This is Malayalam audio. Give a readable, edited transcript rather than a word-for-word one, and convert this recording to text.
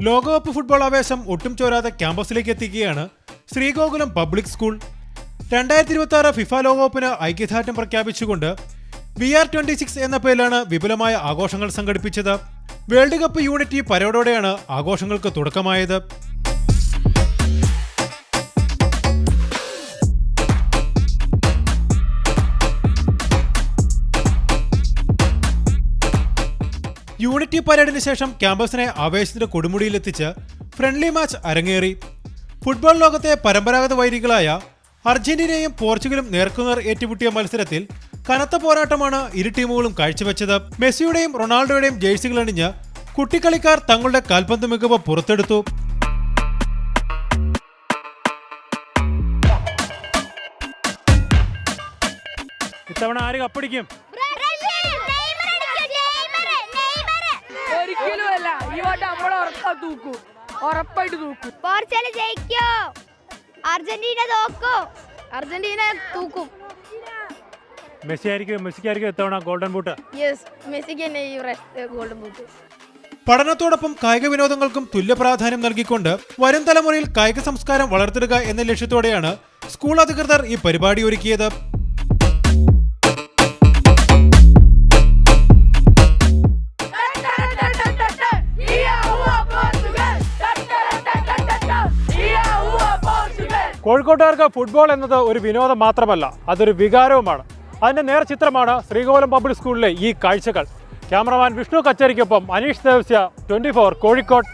ലോകകപ്പ് ഫുട്ബോൾ ആവേശം ഒട്ടും ചോരാതെ ക്യാമ്പസിലേക്ക് എത്തിക്കുകയാണ് ശ്രീഗോകുലം പബ്ലിക് സ്കൂൾ. 2026 ഫിഫ ലോകകപ്പിന് ഐക്യദാർഢ്യം പ്രഖ്യാപിച്ചുകൊണ്ട് VR26 എന്ന പേരിലാണ് വിപുലമായ ആഘോഷങ്ങൾ സംഘടിപ്പിച്ചത്. വേൾഡ് കപ്പ് യൂണിറ്റി പരേഡോടെയാണ് ആഘോഷങ്ങൾക്ക് തുടക്കമായത്. യൂണിറ്റി പരേഡിന് ശേഷം ക്യാമ്പസിനെ ആവേശത്തിന്റെ കൊടുമുടിയിലെത്തിച്ച് ഫ്രണ്ട്ലി മാച്ച് അരങ്ങേറി. ഫുട്ബോൾ ലോകത്തെ പരമ്പരാഗത വൈരികളായ അർജന്റീനയും പോർച്ചുഗലും നേർക്കുനേർ ഏറ്റുമുട്ടിയ മത്സരത്തിൽ കനത്ത പോരാട്ടമാണ് ഇരു ടീമുകളും കാഴ്ചവെച്ചത്. മെസ്സിയുടെയും റൊണാൾഡോയുടെയും ജേഴ്സികൾ അണിഞ്ഞ് കുട്ടിക്കളിക്കാർ തങ്ങളുടെ കാൽപന്ത് മികവ് പുറത്തെടുത്തു. ഇത്തവണ ആര് കപ്പടിക്കും? ഉറപ്പായിട്ട് തൂക്കും. പോർച്ചുഗൽ ജയിക്കും, അർജന്റീന തോക്കും, അർജന്റീന തൂക്കും. മെസ്സിക്കായിരിക്കും ഇത്തവണ ഗോൾഡൻ ബൂട്ട്. യെസ്, മെസ്സിക്ക് തന്നെ ഈ ഗോൾഡൻ ബൂട്ട്. പഠനത്തോടൊപ്പം കായിക വിനോദങ്ങൾക്കും തുല്യ പ്രാധാന്യം നൽകിക്കൊണ്ട് വരും തലമുറയിൽ കായിക സംസ്കാരം വളർത്തിടുക എന്ന ലക്ഷ്യത്തോടെയാണ് സ്കൂൾ അധികൃതർ ഈ പരിപാടി ഒരുക്കിയത്. കോഴിക്കോട്ടുകാർക്ക് ഫുട്ബോൾ എന്നത് ഒരു വിനോദം മാത്രമല്ല, അതൊരു വികാരവുമാണ്. അതിന്റെ നേർചിത്രമാണ് ശ്രീകോകുലം പബ്ലിക് സ്കൂളിലെ ഈ കാഴ്ചകൾ. ക്യാമറമാൻ വിഷ്ണു കച്ചേരിക്കൊപ്പം അനീഷ് ദേവസ്യ, 24 കോഴിക്കോട്.